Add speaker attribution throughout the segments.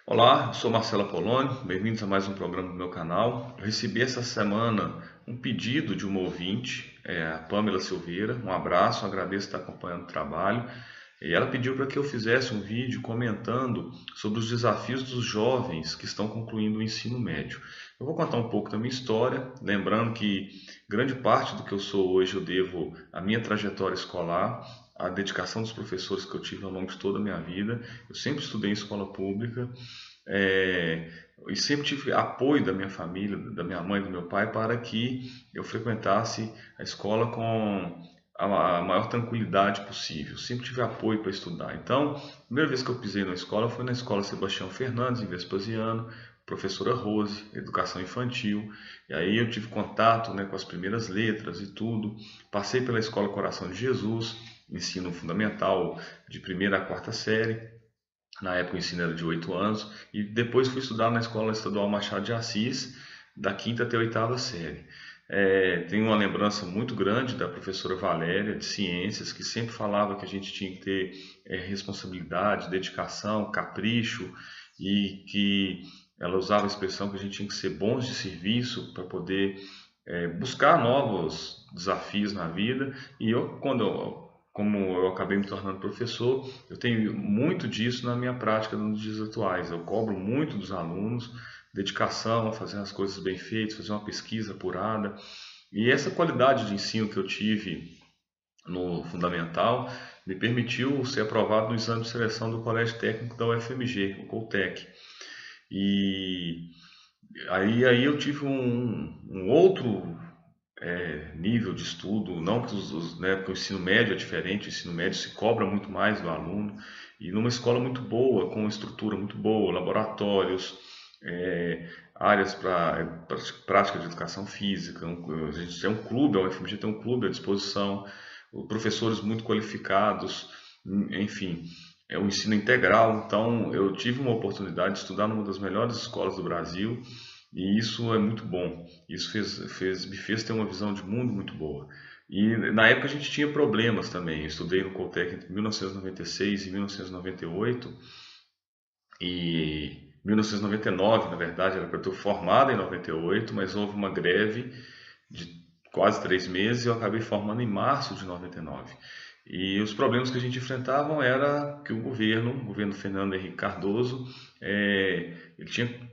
Speaker 1: Olá, eu sou Marcelo Apolônio, bem-vindos a mais um programa do meu canal. Eu recebi essa semana um pedido de uma ouvinte, a Pamela Silveira. Um abraço, agradeço por estar acompanhando o trabalho. E ela pediu para que eu fizesse um vídeo comentando sobre os desafios dos jovens que estão concluindo o ensino médio. Eu vou contar um pouco da minha história, lembrando que grande parte do que eu sou hoje eu devo à minha trajetória escolar, à dedicação dos professores que eu tive ao longo de toda a minha vida. Eu sempre estudei em escola pública, é, e sempre tive apoio da minha família, da minha mãe e do meu pai, para que eu frequentasse a escola com a maior tranquilidade possível. Sempre tive apoio para estudar. Então, a primeira vez que eu pisei na escola foi na escola Sebastião Fernandes, em Vespasiano, professora Rose, educação infantil. E aí eu tive contato, né, com as primeiras letras e tudo. Passei pela escola Coração de Jesus, ensino fundamental de primeira a quarta série. Na época o ensino era de 8 anos, e depois fui estudar na Escola Estadual Machado de Assis, da quinta até a oitava série. Tenho uma lembrança muito grande da professora Valéria, de ciências, que sempre falava que a gente tinha que ter responsabilidade, dedicação, capricho, e que ela usava a expressão que a gente tinha que ser bons de serviço para poder buscar novos desafios na vida. E como eu acabei me tornando professor, eu tenho muito disso na minha prática nos dias atuais. Eu cobro muito dos alunos, dedicação a fazer as coisas bem feitas, fazer uma pesquisa apurada. E essa qualidade de ensino que eu tive no fundamental me permitiu ser aprovado no exame de seleção do Colégio Técnico da UFMG, o Coltec. E aí eu tive um outro nível de estudo, não que né, porque o ensino médio é diferente, o ensino médio se cobra muito mais do aluno, e numa escola muito boa, com uma estrutura muito boa, laboratórios, áreas para prática de educação física, a gente tem um clube, a UFMG tem um clube à disposição, professores muito qualificados, enfim, é um ensino integral. Então eu tive uma oportunidade de estudar numa das melhores escolas do Brasil, e isso é muito bom. Isso me fez ter uma visão de mundo muito boa. E na época a gente tinha problemas também. Eu estudei no Coltec entre 1996 e 1998, e 1999, na verdade, era para eu ter formado em 98, mas houve uma greve de quase 3 meses e eu acabei formando em março de 99. E os problemas que a gente enfrentava era que o governo Fernando Henrique Cardoso, ele tinha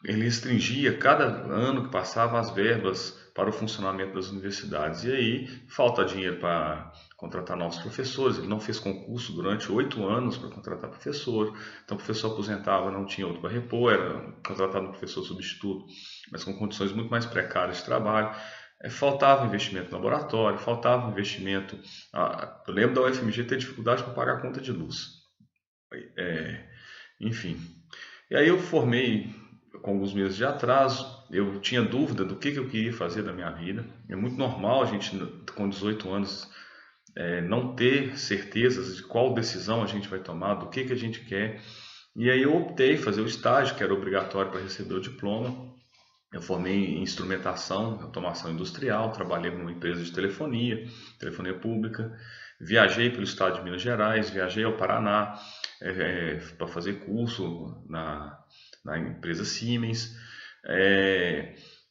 Speaker 1: ele restringia cada ano que passava as verbas para o funcionamento das universidades. E aí falta dinheiro para contratar novos professores. Ele não fez concurso durante 8 anos para contratar professor. Então o professor aposentava, não tinha outro para repor, era contratado um professor substituto, mas com condições muito mais precárias de trabalho. Faltava investimento no laboratório, faltava investimento. Eu lembro da UFMG ter dificuldade para pagar a conta de luz. Enfim. E aí eu formei com alguns meses de atraso, eu tinha dúvida do que eu queria fazer da minha vida. É muito normal a gente, com 18 anos, não ter certezas de qual decisão a gente vai tomar, do que a gente quer. E aí eu optei fazer o estágio, que era obrigatório para receber o diploma. Eu formei em instrumentação, automação industrial, trabalhei numa empresa de telefonia, telefonia pública. Viajei pelo estado de Minas Gerais, viajei ao Paraná para fazer curso na empresa Siemens.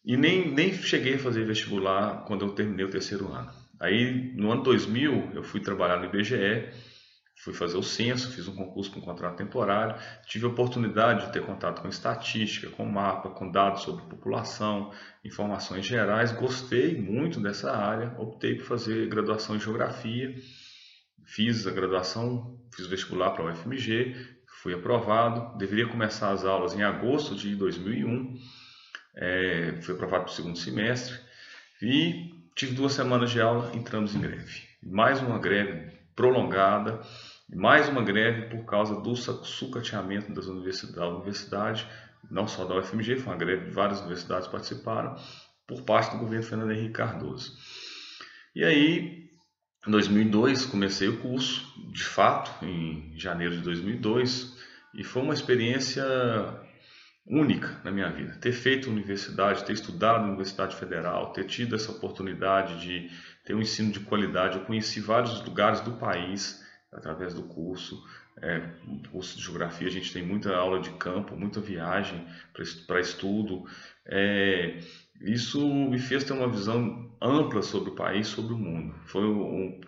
Speaker 1: E nem cheguei a fazer vestibular quando eu terminei o terceiro ano. Aí, no ano 2000, eu fui trabalhar no IBGE, fui fazer o censo, fiz um concurso com contrato temporário, tive a oportunidade de ter contato com estatística, com mapa, com dados sobre população, informações gerais. Gostei muito dessa área, optei por fazer graduação em geografia, fiz a graduação, fiz o vestibular para a UFMG, fui aprovado, deveria começar as aulas em agosto de 2001, fui aprovado para o segundo semestre e tive 2 semanas de aula, entramos em greve. Mais uma greve prolongada, mais uma greve por causa do sucateamento da universidade, não só da UFMG, foi uma greve de várias universidades que participaram, por parte do governo Fernando Henrique Cardoso. E aí, em 2002, comecei o curso, de fato, em janeiro de 2002, e foi uma experiência única na minha vida. Ter feito universidade, ter estudado na Universidade Federal, ter tido essa oportunidade de ter um ensino de qualidade. Eu conheci vários lugares do país através do curso, no curso de geografia a gente tem muita aula de campo, muita viagem para estudo. Isso me fez ter uma visão ampla sobre o país, sobre o mundo.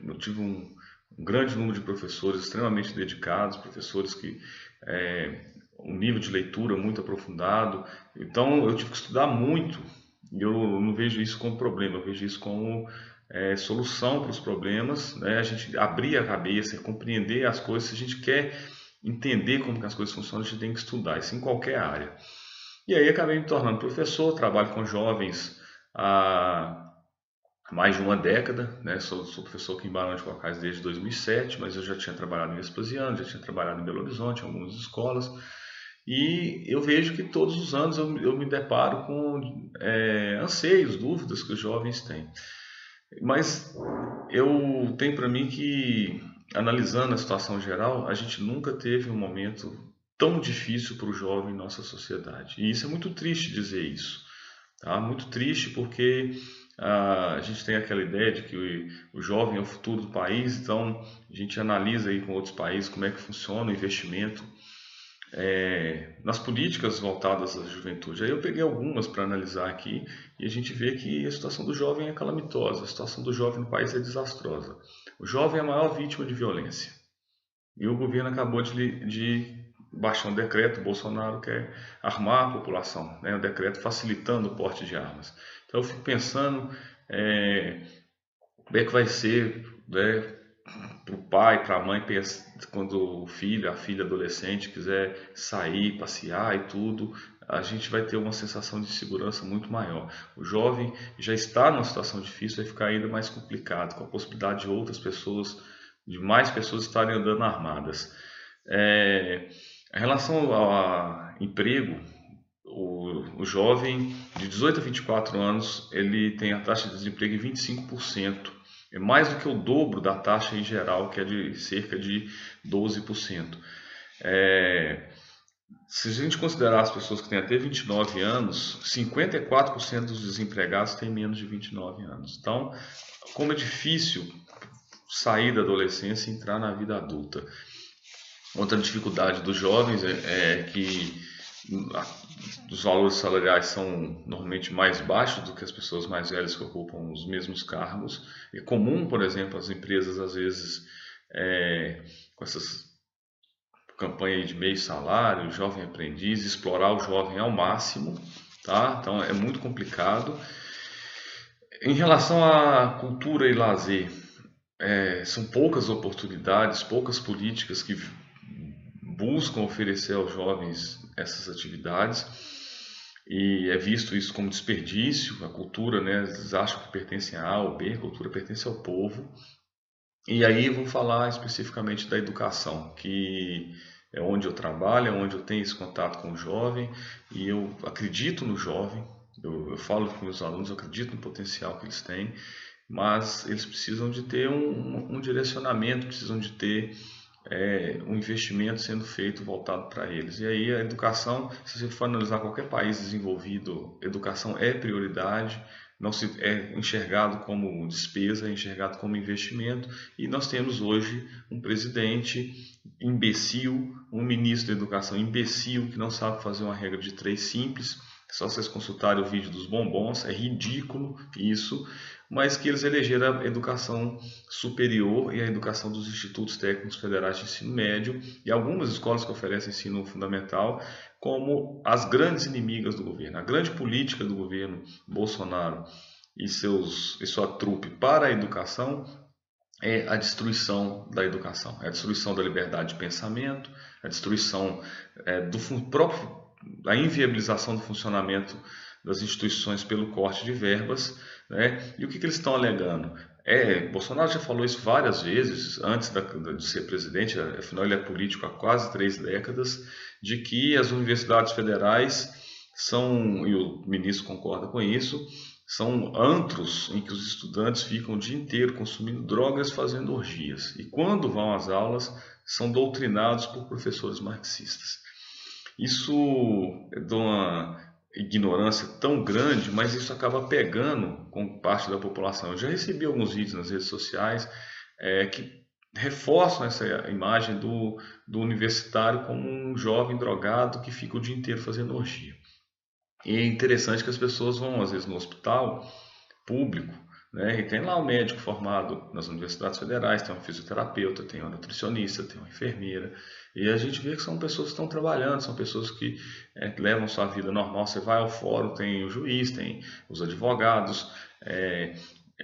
Speaker 1: Eu tive um grande número de professores extremamente dedicados, professores que um nível de leitura muito aprofundado. Então eu tive que estudar muito. E eu não vejo isso como problema, eu vejo isso como solução para os problemas, né? A gente abrir a cabeça, compreender as coisas. Se a gente quer entender como que as coisas funcionam, a gente tem que estudar, isso em qualquer área. E aí acabei me tornando professor, trabalho com jovens há mais de uma década, né? Sou professor aqui em Barão de Cocais desde 2007, mas eu já tinha trabalhado em Vespasiano, já tinha trabalhado em Belo Horizonte, em algumas escolas. E eu vejo que todos os anos eu me deparo com anseios, dúvidas que os jovens têm. Mas eu tenho para mim que, analisando a situação geral, a gente nunca teve um momento tão difícil para o jovem em nossa sociedade. E isso é muito triste dizer isso, tá? Muito triste porque a gente tem aquela ideia de que o jovem é o futuro do país, então a gente analisa aí com outros países como é que funciona o investimento nas políticas voltadas à juventude. Aí eu peguei algumas para analisar aqui e a gente vê que a situação do jovem é calamitosa, a situação do jovem no país é desastrosa. O jovem é a maior vítima de violência. E o governo acabou de baixar um decreto, o Bolsonaro quer armar a população, né? Um decreto facilitando o porte de armas. Então eu fico pensando como é que vai ser, né, para o pai, para a mãe, quando o filho, a filha adolescente quiser sair, passear e tudo, a gente vai ter uma sensação de segurança muito maior. O jovem já está numa situação difícil, vai ficar ainda mais complicado, com a possibilidade de outras pessoas, de mais pessoas estarem andando armadas. Em relação ao emprego, o jovem de 18 a 24 anos, ele tem a taxa de desemprego em 25%. É mais do que o dobro da taxa em geral, que é de cerca de 12%. Se a gente considerar as pessoas que têm até 29 anos, 54% dos desempregados têm menos de 29 anos. Então, como é difícil sair da adolescência e entrar na vida adulta. Outra dificuldade dos jovens é que os valores salariais são normalmente mais baixos do que as pessoas mais velhas que ocupam os mesmos cargos. É comum, por exemplo, as empresas às vezes com essas campanhas de meio salário, jovem aprendiz, explorar o jovem ao máximo, tá? Então é muito complicado. Em relação à cultura e lazer, são poucas oportunidades, poucas políticas que buscam oferecer aos jovens essas atividades e é visto isso como desperdício. A cultura, né, eles acham que pertence a ou B, a cultura pertence ao povo. E aí eu vou falar especificamente da educação, que é onde eu trabalho, é onde eu tenho esse contato com o jovem e eu acredito no jovem. Eu falo com meus alunos, eu acredito no potencial que eles têm, mas eles precisam de ter um direcionamento, precisam de ter um investimento sendo feito voltado para eles. E aí a educação, se você for analisar qualquer país desenvolvido, educação é prioridade, não se é enxergado como despesa, é enxergado como investimento. E nós temos hoje um presidente imbecil, um ministro da educação imbecil que não sabe fazer uma regra de 3 simples. É só vocês consultarem o vídeo dos bombons, é ridículo isso, mas que eles elegeram a educação superior e a educação dos institutos técnicos federais de ensino médio e algumas escolas que oferecem ensino fundamental como as grandes inimigas do governo. A grande política do governo Bolsonaro e sua trupe para a educação é a destruição da educação, é a destruição da liberdade de pensamento, a destruição a inviabilização do funcionamento das instituições pelo corte de verbas, né? E o que eles estão alegando? Bolsonaro já falou isso várias vezes antes de ser presidente, afinal ele é político há quase 3 décadas, de que as universidades federais são, e o ministro concorda com isso, são antros em que os estudantes ficam o dia inteiro consumindo drogas, fazendo orgias. E quando vão às aulas, são doutrinados por professores marxistas. Isso é de uma ignorância tão grande, mas isso acaba pegando com parte da população. Eu já recebi alguns vídeos nas redes sociais que reforçam essa imagem do universitário como um jovem drogado que fica o dia inteiro fazendo orgia. E é interessante que as pessoas vão, às vezes, no hospital público, né, e tem lá um médico formado nas universidades federais, tem um fisioterapeuta, tem um nutricionista, tem uma enfermeira, e a gente vê que são pessoas que estão trabalhando, são pessoas que levam sua vida normal. Você vai ao fórum, tem o juiz, tem os advogados,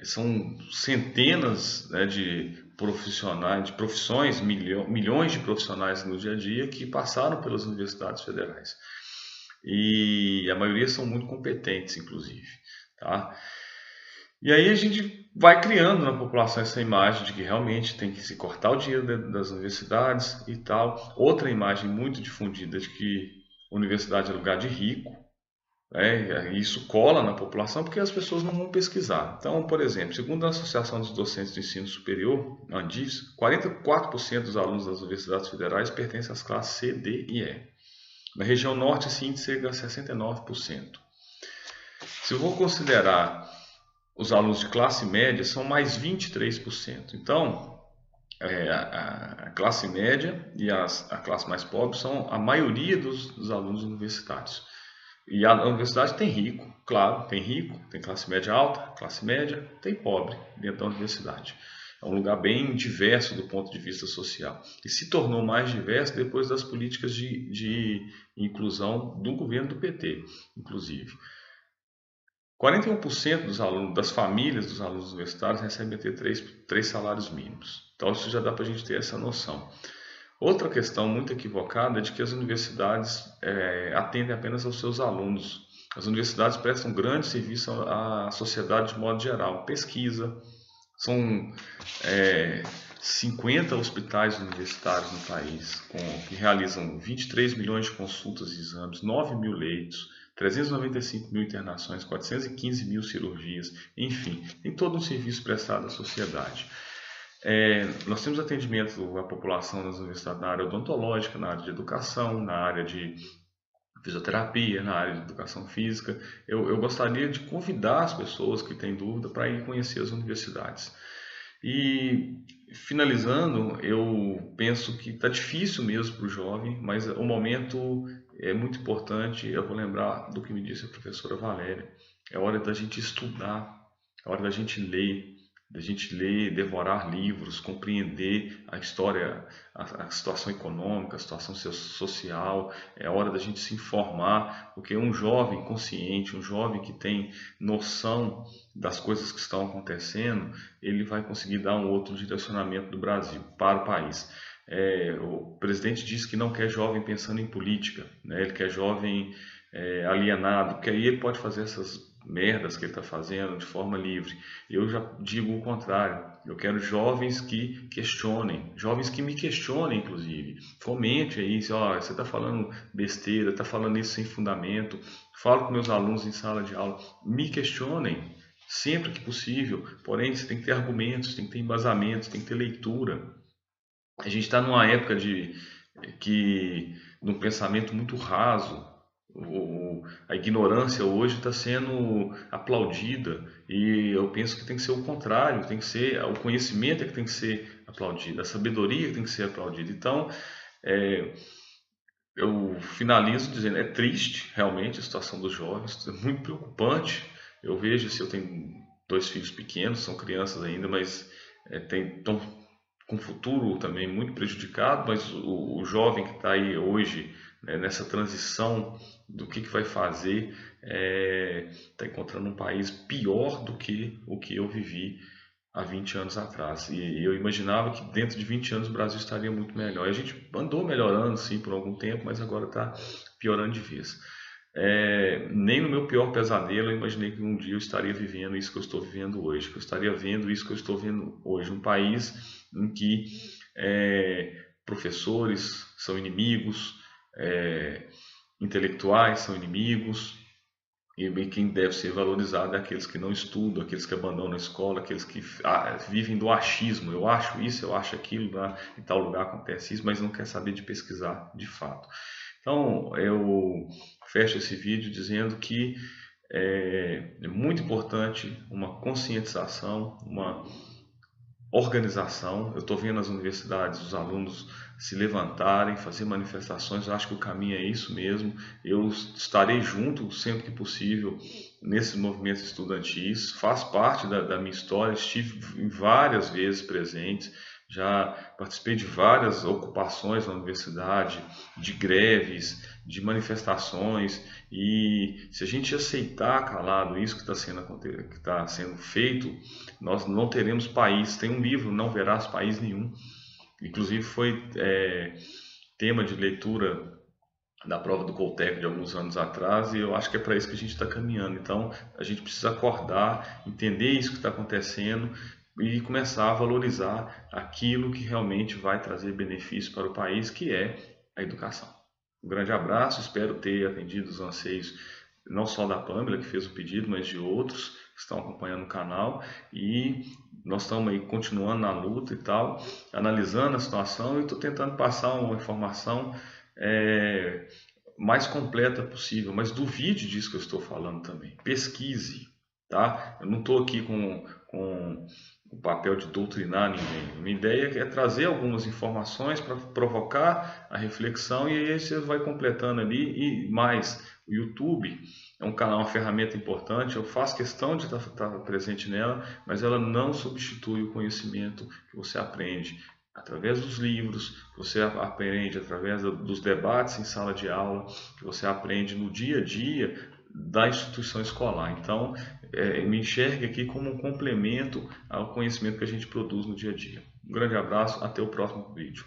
Speaker 1: são centenas, né, de profissionais, de profissões, milhões de profissionais no dia a dia que passaram pelas universidades federais. E a maioria são muito competentes, inclusive, tá? E aí a gente vai criando na população essa imagem de que realmente tem que se cortar o dinheiro das universidades e tal. Outra imagem muito difundida de que a universidade é lugar de rico, né? E isso cola na população porque as pessoas não vão pesquisar. Então, por exemplo, segundo a Associação dos Docentes do Ensino Superior, a ANDIS, 44% dos alunos das universidades federais pertencem às classes C, D e E. Na região norte, esse índice chega a 69%. Se eu vou considerar os alunos de classe média, são mais 23%. Então, a classe média e a classe mais pobre são a maioria dos alunos universitários. E a universidade tem rico, claro, tem rico, tem classe média alta, classe média, tem pobre dentro da universidade. É um lugar bem diverso do ponto de vista social. E se tornou mais diverso depois das políticas de inclusão do governo do PT, inclusive. 41% dos alunos, das famílias dos alunos universitários recebem até 3 salários mínimos. Então isso já dá para a gente ter essa noção. Outra questão muito equivocada é de que as universidades atendem apenas aos seus alunos. As universidades prestam grande serviço à sociedade de modo geral. Pesquisa, são 50 hospitais universitários no país que realizam 23 milhões de consultas e exames, 9 mil leitos, 395 mil internações, 415 mil cirurgias, enfim, tem todo um serviço prestado à sociedade. Nós temos atendimento à população nas universidades na área odontológica, na área de educação, na área de fisioterapia, na área de educação física. Eu gostaria de convidar as pessoas que têm dúvida para ir conhecer as universidades. E finalizando, eu penso que está difícil mesmo para o jovem, mas o momento é muito importante. Eu vou lembrar do que me disse a professora Valéria. É hora da gente estudar, é hora da gente ler, devorar livros, compreender a história, a situação econômica, a situação social. É hora da gente se informar, porque um jovem consciente, um jovem que tem noção das coisas que estão acontecendo, ele vai conseguir dar um outro direcionamento do Brasil para o país. O presidente disse que não quer jovem pensando em política, né? Ele quer jovem alienado, porque aí ele pode fazer essas merdas que ele está fazendo de forma livre. Eu já digo o contrário. Eu quero jovens que questionem, jovens que me questionem, inclusive. Fomente aí, você está falando besteira, está falando isso sem fundamento. Falo com meus alunos em sala de aula, me questionem sempre que possível. Porém, você tem que ter argumentos, tem que ter embasamentos, tem que ter leitura. A gente está numa época de um pensamento muito raso. A ignorância hoje está sendo aplaudida e eu penso que tem que ser o contrário, tem que ser o conhecimento que tem que ser aplaudido, a sabedoria que tem que ser aplaudida. Então, eu finalizo dizendo, é triste realmente a situação dos jovens, é muito preocupante. Eu vejo, se eu tenho 2 filhos pequenos, são crianças ainda, mas estão com o futuro também muito prejudicado, mas o jovem que está aí hoje, né, nessa transição do que vai fazer, está encontrando um país pior do que o que eu vivi há 20 anos atrás. E eu imaginava que dentro de 20 anos o Brasil estaria muito melhor. E a gente andou melhorando, sim, por algum tempo, mas agora está piorando de vez. Nem no meu pior pesadelo eu imaginei que um dia eu estaria vivendo isso que eu estou vivendo hoje, que eu estaria vendo isso que eu estou vendo hoje. Um país em que professores são inimigos, intelectuais são inimigos, e quem deve ser valorizado é aqueles que não estudam, aqueles que abandonam a escola, aqueles que vivem do achismo. Eu acho isso, eu acho aquilo, em tal lugar acontece isso, mas não quer saber de pesquisar de fato. Então, eu fecho esse vídeo dizendo que é muito importante uma conscientização, uma organização. Eu estou vendo as universidades, os alunos se levantarem, fazer manifestações. Eu acho que o caminho é isso mesmo. Eu estarei junto sempre que possível nesses movimentos estudantis. Faz parte da minha história. Estive várias vezes presente. Já participei de várias ocupações na universidade, de greves, de manifestações, e se a gente aceitar calado isso que está sendo feito, nós não teremos país. Tem um livro, Não Verás País Nenhum, inclusive foi tema de leitura da prova do Coltec de alguns anos atrás, e eu acho que é para isso que a gente está caminhando. Então a gente precisa acordar, entender isso que está acontecendo e começar a valorizar aquilo que realmente vai trazer benefício para o país, que é a educação. Um grande abraço, espero ter atendido os anseios não só da Pamela, que fez o pedido, mas de outros que estão acompanhando o canal, e nós estamos aí continuando na luta e tal, analisando a situação, e estou tentando passar uma informação mais completa possível, mas duvide disso que eu estou falando também. Pesquise, tá? Eu não estou aqui com o papel de doutrinar ninguém. Minha ideia é trazer algumas informações para provocar a reflexão, e aí você vai completando ali. E mais, o YouTube é um canal, uma ferramenta importante. Eu faço questão de estar presente nela, mas ela não substitui o conhecimento que você aprende através dos livros, que você aprende através dos debates em sala de aula, que você aprende no dia a dia da instituição escolar. Então, me enxergue aqui como um complemento ao conhecimento que a gente produz no dia a dia. Um grande abraço, até o próximo vídeo.